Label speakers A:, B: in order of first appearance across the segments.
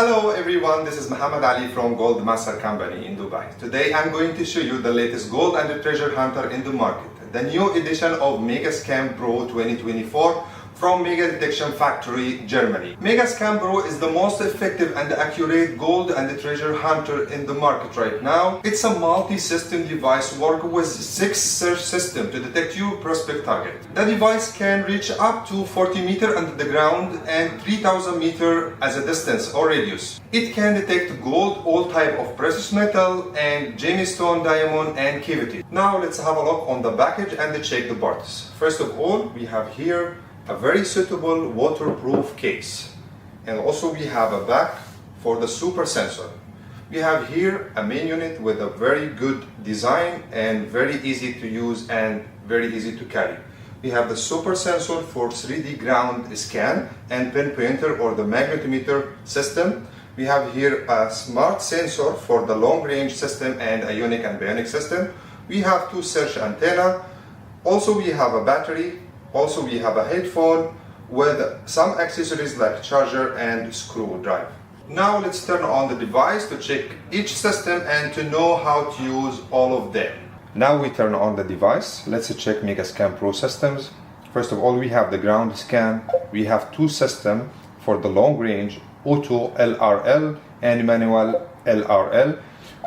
A: Hello everyone, this is Muhammad Ali from Gold Master Company in Dubai. Today I'm going to show you the latest gold and treasure hunter in the market. The new edition of Megascan Pro 2024 from Mega Detection Factory, Germany. Megascan Pro is the most effective and accurate gold and treasure hunter in the market right now. It's a multi-system device working with 6 search systems to detect your prospect target. The device can reach up to 40 meters under the ground and 3000 meters as a distance or radius. It can detect gold, all type of precious metal, and gemstone, diamond, and cavity. Now let's have a look on the package and check the parts. First of all, we have here a very suitable waterproof case, and also we have a back for the super sensor. We have here a main unit with a very good design and very easy to use and very easy to carry. We have the super sensor for 3D ground scan and pinpointer or the magnetometer system. We have here a smart sensor for the long range system and ionic and bionic system. We have 2 search antenna. Also we have a battery. Also we have a headphone with some accessories like charger and screwdriver. Now let's turn on the device to check each system and to know how to use all of them. Now we turn on the device. Let's check Megascan Pro systems. First of all, we have the ground scan. We have 2 systems for the long range, auto LRL and manual LRL.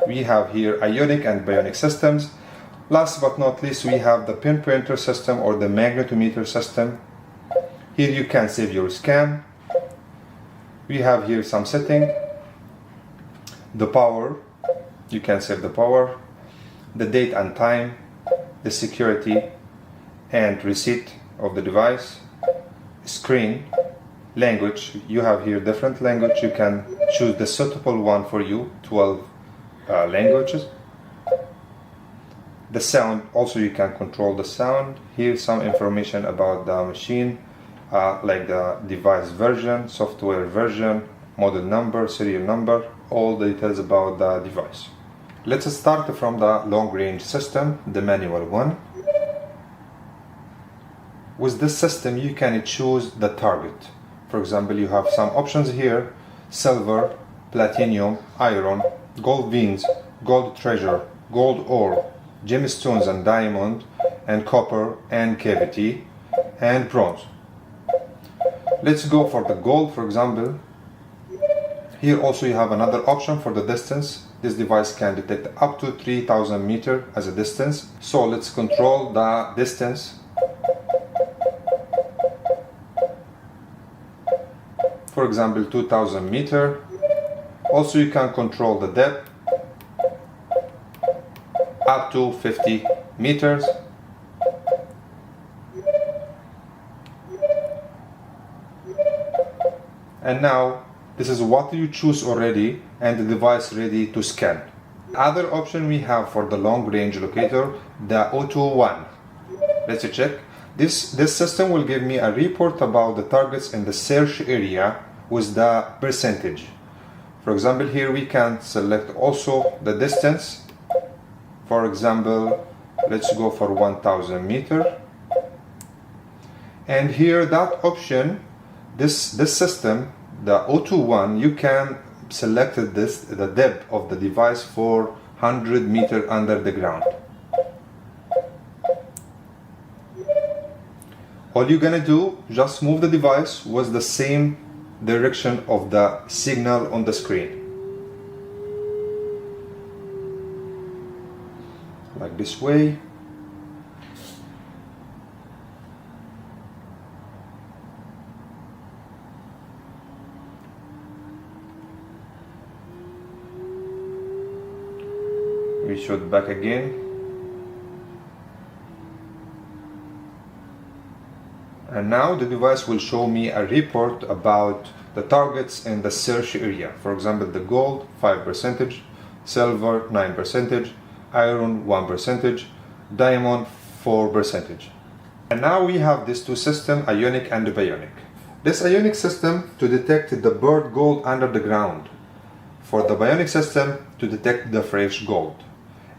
A: We have here ionic and bionic systems. Last but not least, we have the pinpointer system or the magnetometer system. Here you can save your scan. We have here some setting. The power, you can save the power. The date and time, the security and receipt of the device. Screen, language, you have here different language. You can choose the suitable one for you, 12 languages. The sound, also you can control the sound. Here's some information about the machine, like the device version, software version, model number, serial number, all the details about the device. Let's start from the long range system, the manual one. With this system you can choose the target. For example, you have some options here: silver, platinum, iron, gold veins, gold treasure, gold ore, gemstones and diamond, and copper and cavity, and bronze. Let's go for the gold, for example. Here also you have another option for the distance. This device can detect up to 3000 meters as a distance. So let's control the distance. For example, 2000 meters. Also you can control the depth up to 50 meters. And now this is what you choose already and the device ready to scan. Other option we have for the long range locator, the Auto One. Let's check. This system will give me a report about the targets in the search area with the percentage. For example, here we can select also the distance. For example, let's go for 1000 meters. And here that option, this system, the Auto One, you can select the depth of the device for 100 meters under the ground. All you're gonna do, just move the device with the same direction of the signal on the screen. Like this way. We should back again. And now the device will show me a report about the targets in the search area. For example, the gold 5%, silver 9%, iron 1%, diamond 4%. And now we have these 2 systems, ionic and bionic. This ionic system to detect the bird gold under the ground. For the bionic system to detect the fresh gold.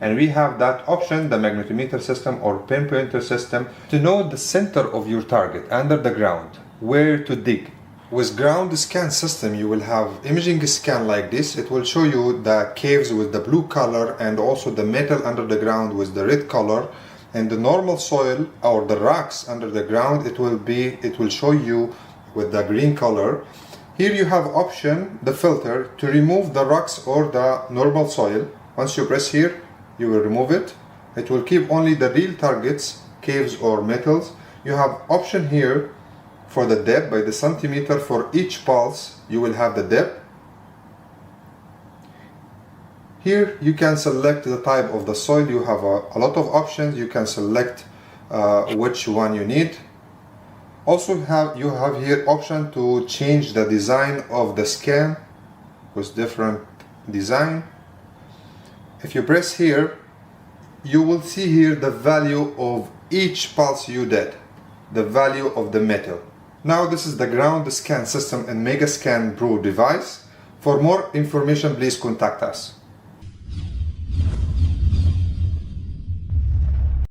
A: And we have that option, the magnetometer system or pinpointer system, to know the center of your target under the ground, where to dig, With ground scan system, you will have imaging scan like this. It will show you the caves with the blue color and also the metal under the ground with the red color, and the normal soil or the rocks under the ground, it will show you with the green color. Here you have option, the filter, to remove the rocks or the normal soil. Once you press here, you will remove it. It will keep only the real targets, caves or metals. You have option here for the depth by the centimeter. For each pulse you will have the depth. Here you can select the type of the soil. You have a lot of options. You can select which one you need. Also you have here option to change the design of the scan with different design. If you press here, you will see here the value of each pulse you did, the value of the metal. Now this is the ground scan system and Megascan Pro device. For more information, please contact us.